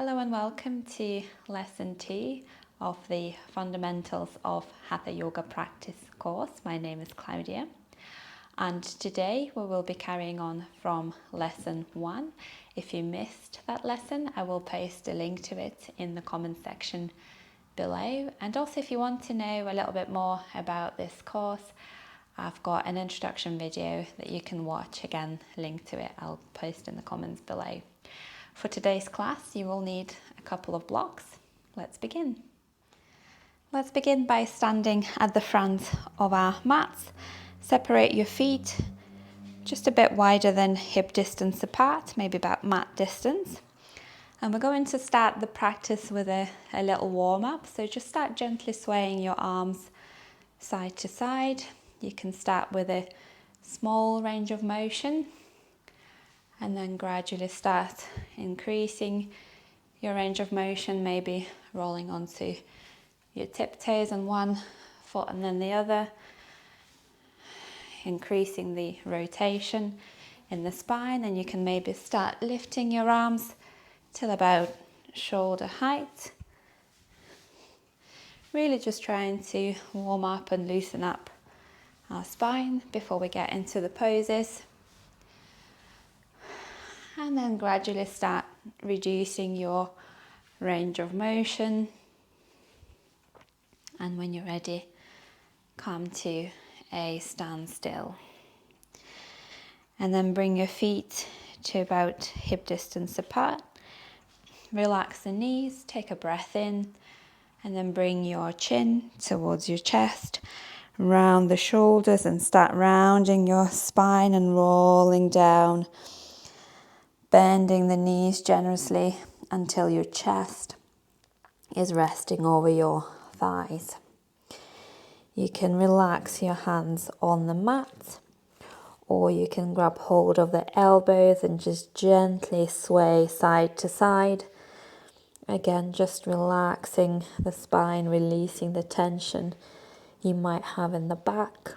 Hello and welcome to lesson 2 of the Fundamentals of Hatha Yoga Practice course. My name is Claudia and today we will be carrying on from lesson 1. If you missed that lesson, I will post a link to it in the comment section below. And also if you want to know a little bit more about this course, I've got an introduction video that you can watch. Again, link to it I'll post in the comments below. For today's class, you will need a couple of blocks. Let's begin. Let's begin by standing at the front of our mats. Separate your feet just a bit wider than hip distance apart, maybe about mat distance. And we're going to start the practice with a little warm-up. So just start gently swaying your arms side to side. You can start with a small range of motion and then gradually start increasing your range of motion, maybe rolling onto your tiptoes on one foot and then the other, increasing the rotation in the spine. And you can maybe start lifting your arms till about shoulder height, really just trying to warm up and loosen up our spine before we get into the poses. And then gradually start reducing your range of motion. And when you're ready, come to a standstill. And then bring your feet to about hip distance apart. Relax the knees, take a breath in, and then bring your chin towards your chest. Round the shoulders and start rounding your spine and rolling down. Bending the knees generously until your chest is resting over your thighs. You can relax your hands on the mat, or you can grab hold of the elbows and just gently sway side to side. Again, just relaxing the spine, releasing the tension you might have in the back.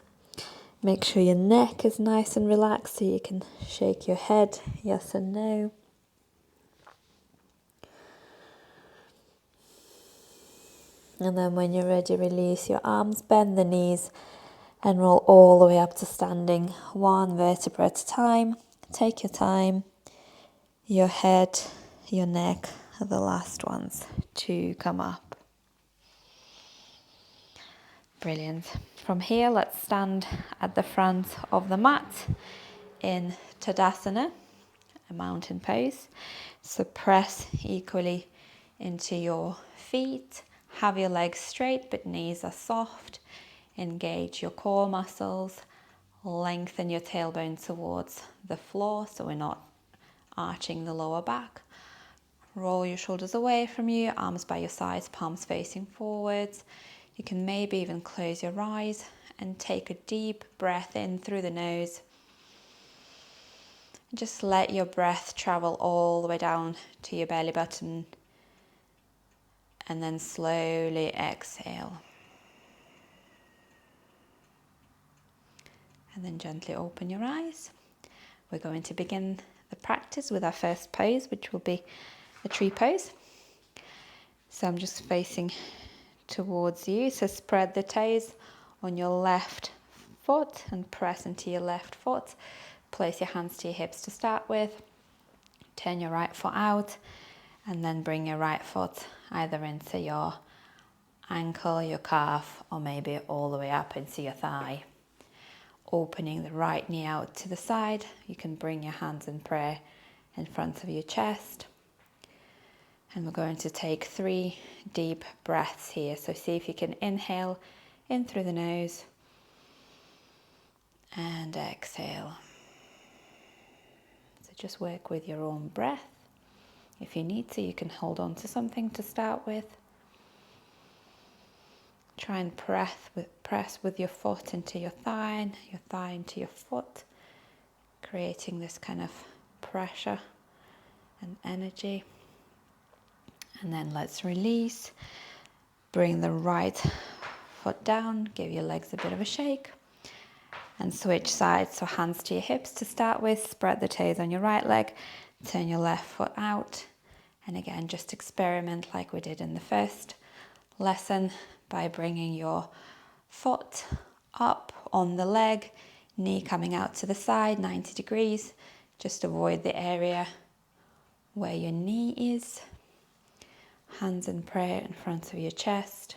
Make sure your neck is nice and relaxed so you can shake your head, yes and no. And then when you're ready, release your arms, bend the knees and roll all the way up to standing, one vertebra at a time. Take your time. Your head, your neck are the last ones to come up. Brilliant. From here, let's stand at the front of the mat in Tadasana, a mountain pose. So press equally into your feet. Have your legs straight but knees are soft. Engage your core muscles. Lengthen your tailbone towards the floor so we're not arching the lower back. Roll your shoulders away from you, arms by your sides, palms facing forwards. You can maybe even close your eyes and take a deep breath in through the nose. Just let your breath travel all the way down to your belly button and then slowly exhale. And then gently open your eyes. We're going to begin the practice with our first pose, which will be a tree pose. So I'm just facing towards you. So spread the toes on your left foot and press into your left foot. Place your hands to your hips to start with. Turn your right foot out and then bring your right foot either into your ankle, your calf, or maybe all the way up into your thigh. Opening the right knee out to the side. You can bring your hands in prayer in front of your chest. And we're going to take 3 deep breaths here. So see if you can inhale in through the nose and exhale. So just work with your own breath. If you need to, you can hold on to something to start with. Try and press with your foot into your thigh into your foot, creating this kind of pressure and energy. And then let's release. Bring the right foot down, give your legs a bit of a shake. And switch sides, so hands to your hips to start with. Spread the toes on your right leg. Turn your left foot out And again, just experiment like we did in the first lesson by bringing your foot up on the leg, knee coming out to the side, 90 degrees. Just avoid the area where your knee is. Hands in prayer in front of your chest.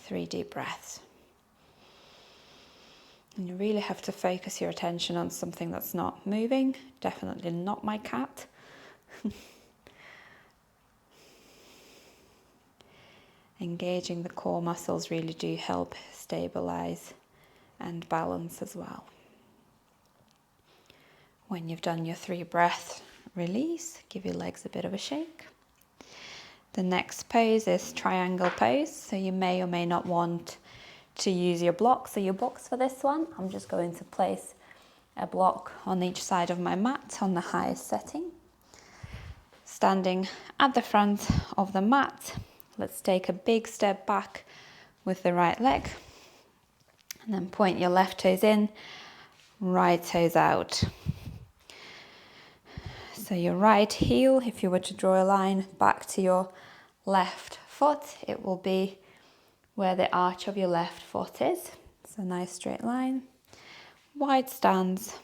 3 deep breaths. And you really have to focus your attention on something that's not moving. Definitely not my cat. Engaging the core muscles really do help stabilize and balance as well. When you've done your 3 breaths, release, give your legs a bit of a shake. The next pose is triangle pose, so you may or may not want to use your blocks or your box for this one. I'm just going to place a block on each side of my mat on the highest setting. Standing at the front of the mat, let's take a big step back with the right leg and then point your left toes in, right toes out. So your right heel, if you were to draw a line back to your left foot, it will be where the arch of your left foot is. It's a nice straight line. Wide stance,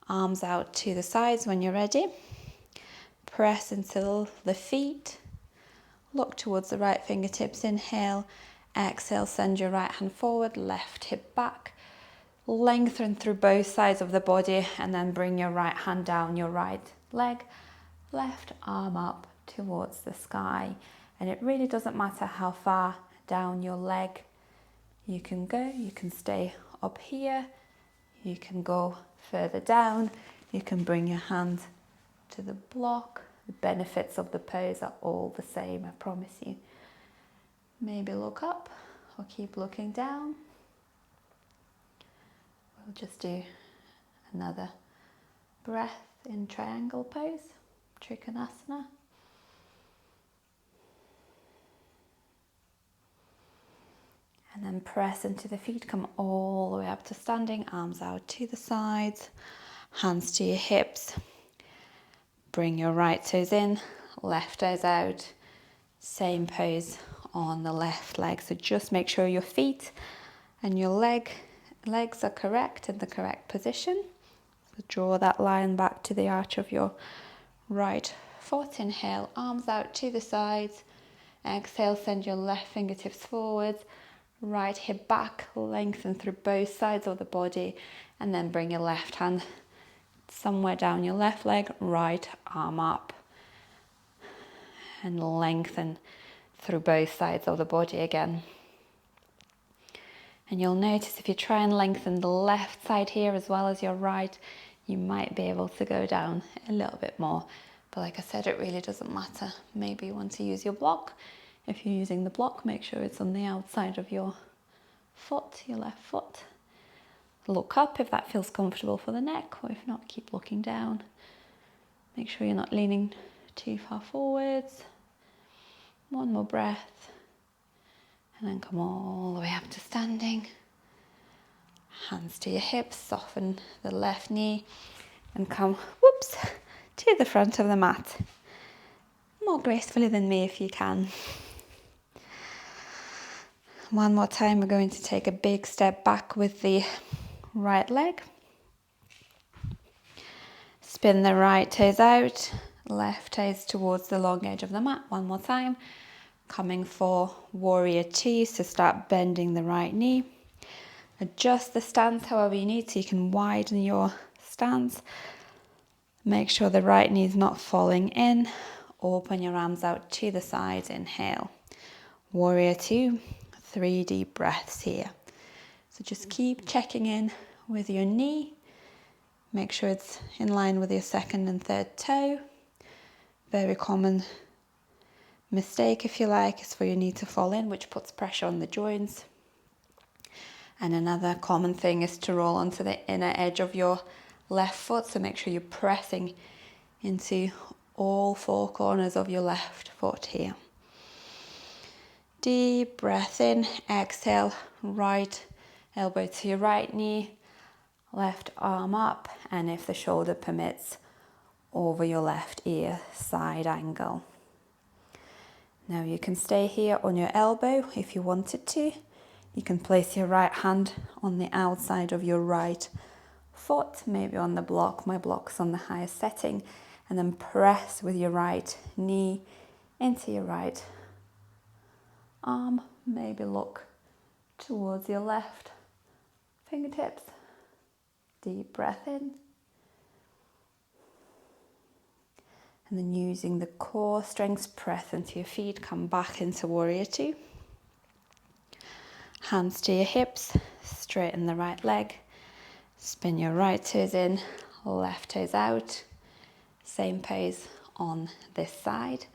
arms out to the sides when you're ready. Press into the feet. Look towards the right fingertips. Inhale, exhale, send your right hand forward, left hip back. Lengthen through both sides of the body and then bring your right hand down your right leg, left arm up towards the sky. And it really doesn't matter how far down your leg you can go. You can stay up here, you can go further down, you can bring your hand to the block. The benefits of the pose are all the same, I promise you. Maybe look up or keep looking down. We'll just do another breath in triangle pose, Trikonasana. And then press into the feet, come all the way up to standing, arms out to the sides, hands to your hips. Bring your right toes in, left toes out. Same pose on the left leg. So just make sure your feet and your legs are correct in the correct position. So draw that line back to the arch of your right foot. Inhale, arms out to the sides. Exhale, send your left fingertips forwards. Right hip back, lengthen through both sides of the body, and then bring your left hand somewhere down your left leg, right arm up, and lengthen through both sides of the body again. And you'll notice if you try and lengthen the left side here as well as your right, you might be able to go down a little bit more. But like I said, it really doesn't matter. Maybe you want to use your block. If you're using the block, make sure it's on the outside of your foot, your left foot. Look up if that feels comfortable for the neck, or if not, keep looking down. Make sure you're not leaning too far forwards. One more breath. And then come all the way up to standing. Hands to your hips, soften the left knee and come, whoops, to the front of the mat. More gracefully than me if you can. One more time, we're going to take a big step back with the right leg. Spin the right toes out, left toes towards the long edge of the mat. One more time. Coming for warrior two, so start bending the right knee. Adjust the stance however you need, so you can widen your stance. Make sure the right knee is not falling in. Open your arms out to the sides. Inhale. Warrior two. 3 deep breaths here. So just keep checking in with your knee. Make sure it's in line with your second and third toe. Very common mistake, if you like, is for your knee to fall in, which puts pressure on the joints. And another common thing is to roll onto the inner edge of your left foot. So make sure you're pressing into all 4 corners of your left foot here. Deep breath in, exhale, right elbow to your right knee, left arm up, and if the shoulder permits, over your left ear, side angle. Now you can stay here on your elbow if you wanted to. You can place your right hand on the outside of your right foot, maybe on the block. My block's on the highest setting. And then press with your right knee into your right arm. Maybe look towards your left fingertips. Deep breath in. And then using the core strength, press into your feet, come back into Warrior Two. Hands to your hips, straighten the right leg. Spin your right toes in, left toes out. Same pose on this side.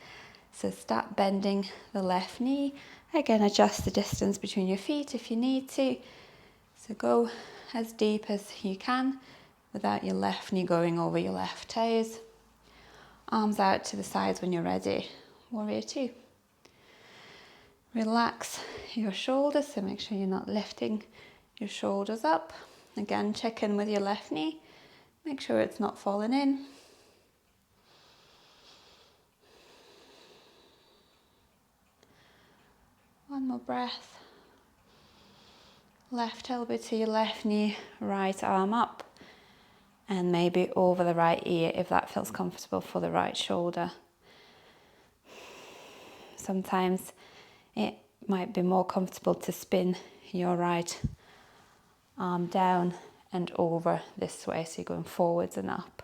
So start bending the left knee. Again, adjust the distance between your feet if you need to. So go as deep as you can without your left knee going over your left toes. Arms out to the sides when you're ready. Warrior Two. Relax your shoulders, so make sure you're not lifting your shoulders up. Again, check in with your left knee. Make sure it's not falling in. One more breath. Left elbow to your left knee, right arm up. And maybe over the right ear if that feels comfortable for the right shoulder. Sometimes it might be more comfortable to spin your right arm down and over this way, so you're going forwards and up.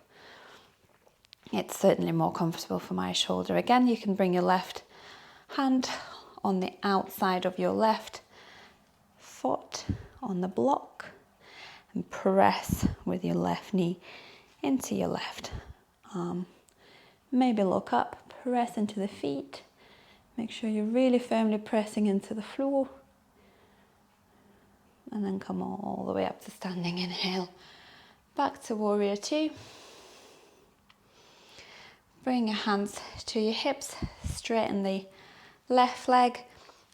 It's certainly more comfortable for my shoulder. Again, you can bring your left hand on the outside of your left foot on the block and press with your left knee into your left arm. Maybe look up, press into the feet. Make sure you're really firmly pressing into the floor. And then come all the way up to standing. Inhale. Back to Warrior Two. Bring your hands to your hips. Straighten the left leg.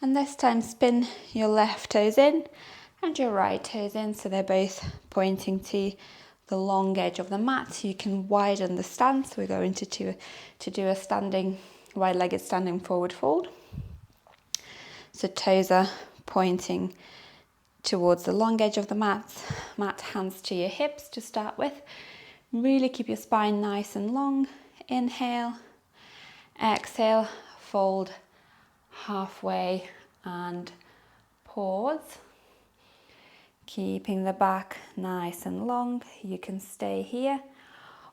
And this time spin your left toes in and your right toes in, so they're both pointing to the long edge of the mat. You can widen the stance. We're going to do a standing, wide-legged standing forward fold. So toes are pointing towards the long edge of the mat. Hands to your hips to start with. Really keep your spine nice and long. Inhale, exhale, fold halfway and pause. Keeping the back nice and long. You can stay here,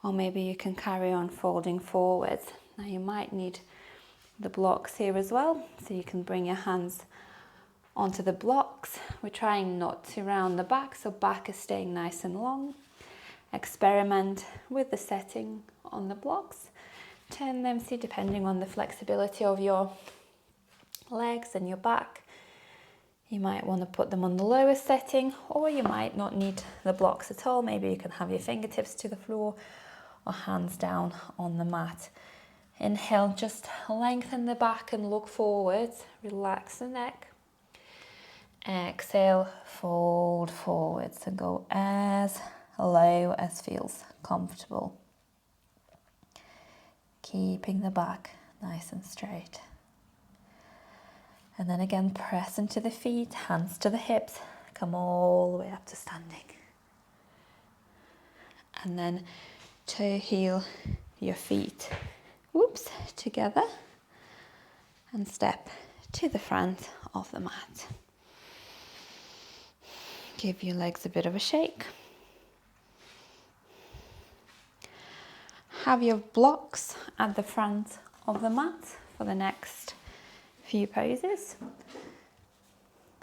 or maybe you can carry on folding forwards. Now you might need the blocks here as well, so you can bring your hands onto the blocks. We're trying not to round the back, so back is staying nice and long. Experiment with the setting on the blocks. Turn them, see, depending on the flexibility of your legs and your back. You might want to put them on the lowest setting, or you might not need the blocks at all. Maybe you can have your fingertips to the floor or hands down on the mat. Inhale, just lengthen the back and look forwards. Relax the neck. Exhale, fold forwards and go as low as feels comfortable. Keeping the back nice and straight. And then again, press into the feet, hands to the hips, come all the way up to standing. And then toe heel your feet, together, and step to the front of the mat. Give your legs a bit of a shake. Have your blocks at the front of the mat for the next few poses.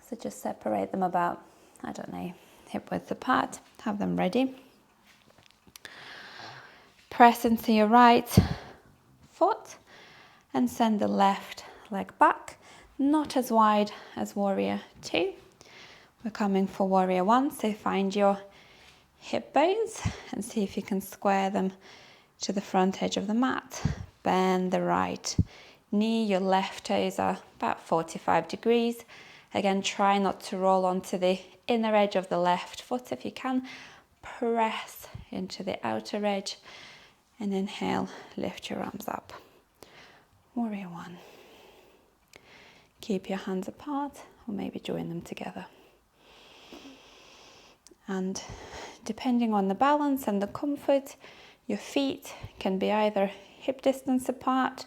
So just separate them about, hip width apart. Have them ready. Press into your right foot and send the left leg back, not as wide as Warrior Two. We're coming for Warrior One, so find your hip bones and see if you can square them to the front edge of the mat. Bend the right knee, your left toes are about 45 degrees. Again, try not to roll onto the inner edge of the left foot if you can. Press into the outer edge. And inhale, lift your arms up. Warrior one. Keep your hands apart or maybe join them together. And depending on the balance and the comfort, your feet can be either hip distance apart,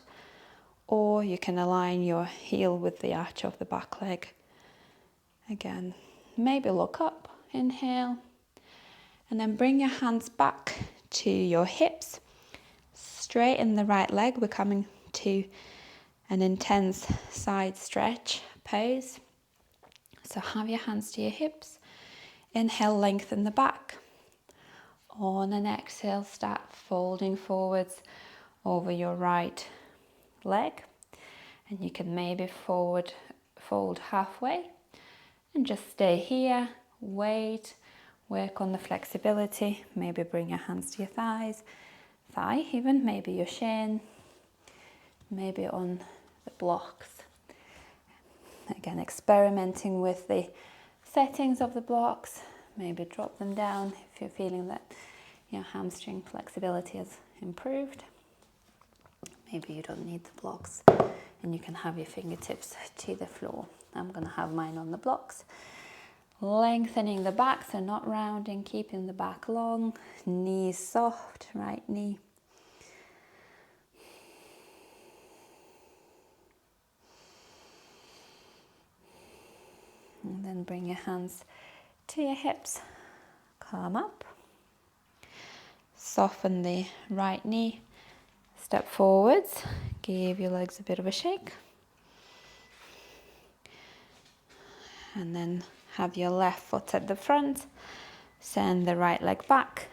or you can align your heel with the arch of the back leg. Again, maybe look up, inhale, and then bring your hands back to your hips. Straighten the right leg. We're coming to an intense side stretch pose. So have your hands to your hips. Inhale, lengthen the back. On an exhale, start folding forwards over your right leg. And you can maybe fold halfway and just stay here, wait, work on the flexibility. Maybe bring your hands to your thighs, thigh even, maybe your shin, maybe on the blocks. Again, experimenting with the settings of the blocks. Maybe drop them down if you're feeling that your hamstring flexibility has improved. Maybe you don't need the blocks and you can have your fingertips to the floor. I'm going to have mine on the blocks. Lengthening the back, so not rounding, keeping the back long. Knees soft, right knee. And then bring your hands to your hips. Come up. Soften the right knee. Step forwards. Give your legs a bit of a shake. And then have your left foot at the front. Send the right leg back.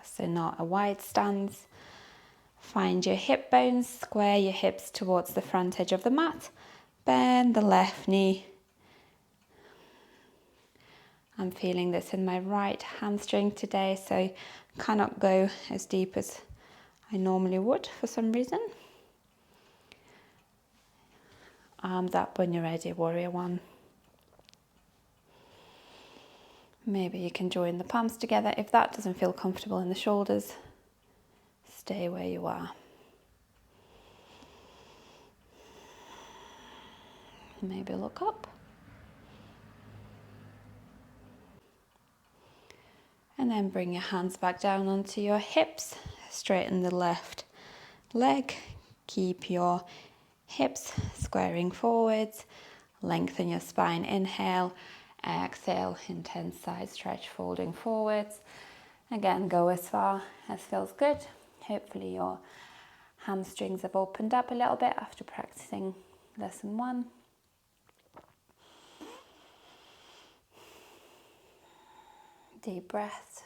So not a wide stance. Find your hip bones. Square your hips towards the front edge of the mat. Bend the left knee. I'm feeling this in my right hamstring today, so I cannot go as deep as I normally would for some reason. Arms up when you're ready, warrior one. Maybe you can join the palms together. If that doesn't feel comfortable in the shoulders, stay where you are. Maybe look up. And then bring your hands back down onto your hips. Straighten the left leg. Keep your hips squaring forwards. Lengthen your spine. Inhale. Exhale. Intense side stretch, folding forwards. Again, go as far as feels good. Hopefully your hamstrings have opened up a little bit after practicing lesson 1. Deep breaths.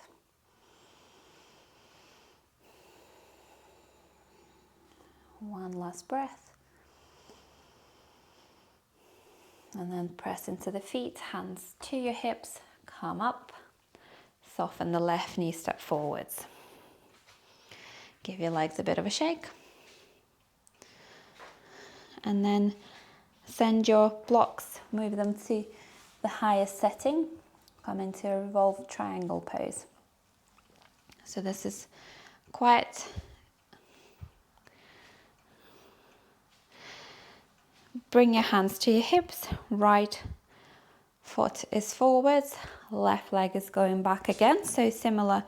One last breath. And then press into the feet, hands to your hips, come up. Soften the left knee, step forwards. Give your legs a bit of a shake. And then send your blocks, move them to the highest setting. Come into a revolved triangle pose. So this is quite bring your hands to your hips. Right foot is forwards, left leg is going back again. So similar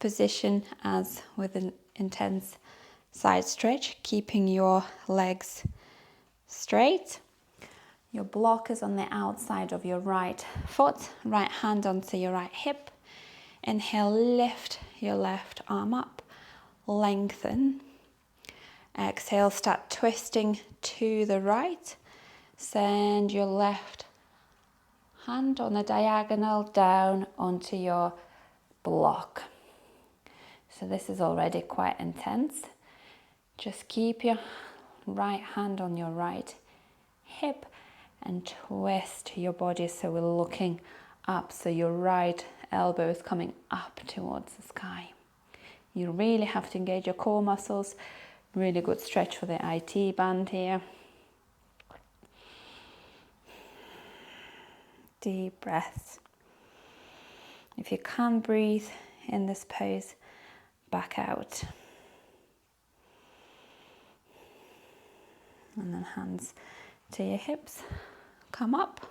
position as with an intense side stretch, keeping your legs straight. Your block is on the outside of your right foot, right hand onto your right hip. Inhale, lift your left arm up, lengthen. Exhale, start twisting to the right. Send your left hand on a diagonal down onto your block. So this is already quite intense. Just keep your right hand on your right hip and twist your body so we're looking up, so your right elbow is coming up towards the sky. You really have to engage your core muscles. Really good stretch for the IT band here. Deep breaths. If you can breathe in this pose back out. And then hands to your hips, come up,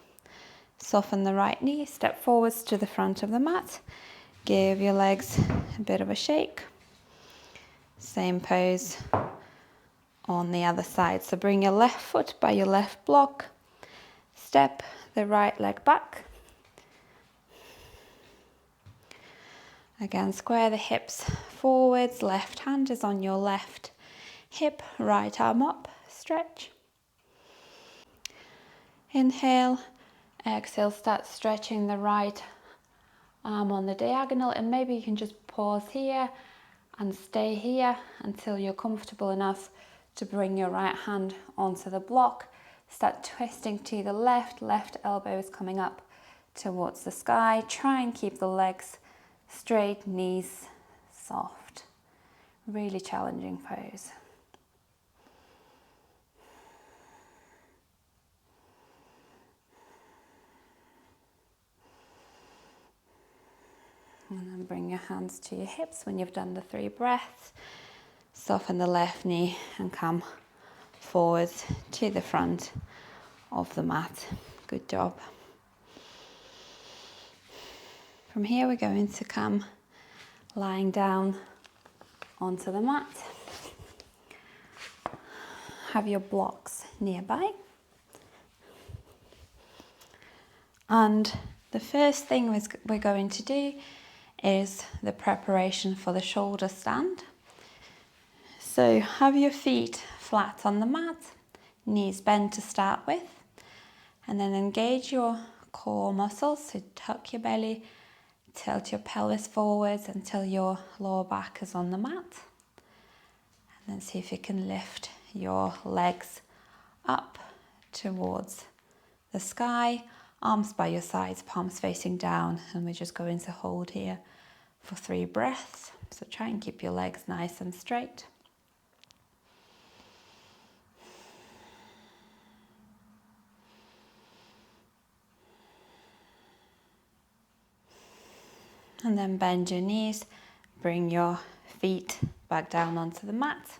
soften the right knee, step forwards to the front of the mat, give your legs a bit of a shake. Same pose on the other side. So bring your left foot by your left block, step the right leg back. Again, square the hips forwards, left hand is on your left hip, right arm up, stretch. Inhale, exhale, start stretching the right arm on the diagonal, and maybe you can just pause here and stay here until you're comfortable enough to bring your right hand onto the block. Start twisting to the left elbow is coming up towards the sky. Try and keep the legs straight, knees soft. Really challenging pose. And then bring your hands to your hips when you've done the 3 breaths. Soften the left knee and come forward to the front of the mat. Good job. From here we're going to come lying down onto the mat. Have your blocks nearby. And the first thing we're going to do is the preparation for the shoulder stand. So have your feet flat on the mat, knees bent to start with, and then engage your core muscles. So tuck your belly, tilt your pelvis forwards until your lower back is on the mat. And then see if you can lift your legs up towards the sky, arms by your sides, palms facing down, and we're just going to hold here for 3 breaths. So try and keep your legs nice and straight. And then bend your knees, bring your feet back down onto the mat.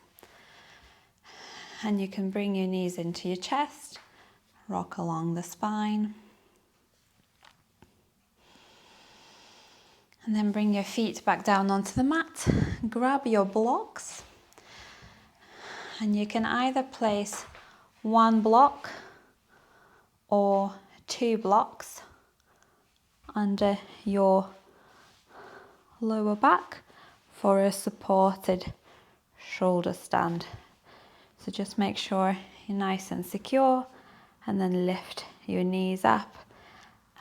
And you can bring your knees into your chest, rock along the spine. And then bring your feet back down onto the mat, grab your blocks. And you can either place 1 block or 2 blocks under your lower back for a supported shoulder stand. So just make sure you're nice and secure, and then lift your knees up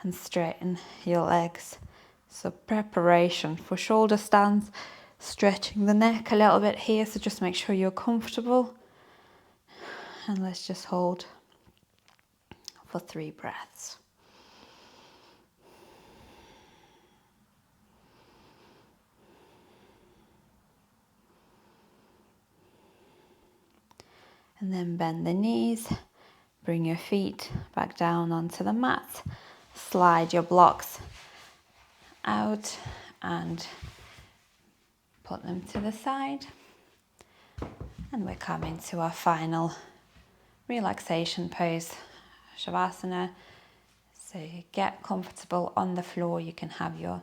and straighten your legs. So preparation for shoulder stands, stretching the neck a little bit here, so just make sure you're comfortable. And let's just hold for 3 breaths. And then bend the knees, bring your feet back down onto the mat, slide your blocks out and put them to the side. And we're coming to our final relaxation pose, Shavasana. So you get comfortable on the floor. You can have your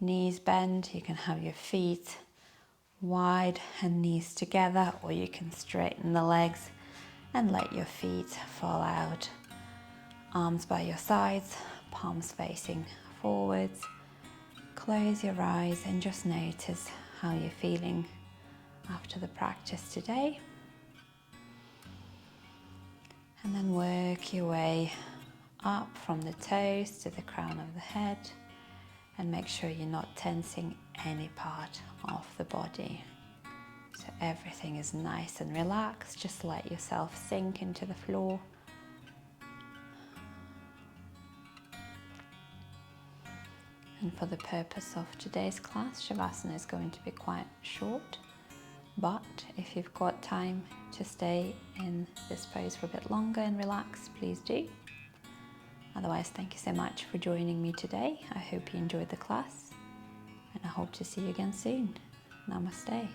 knees bent, you can have your feet wide and knees together, or you can straighten the legs and let your feet fall out. Arms by your sides, palms facing forwards. Close your eyes and just notice how you're feeling after the practice today. And then work your way up from the toes to the crown of the head, and make sure you're not tensing any part of the body. So everything is nice and relaxed. Just let yourself sink into the floor. And for the purpose of today's class, Shavasana is going to be quite short, but if you've got time to stay in this pose for a bit longer and relax, please do. Otherwise, thank you so much for joining me today. I hope you enjoyed the class, and I hope to see you again soon. Namaste.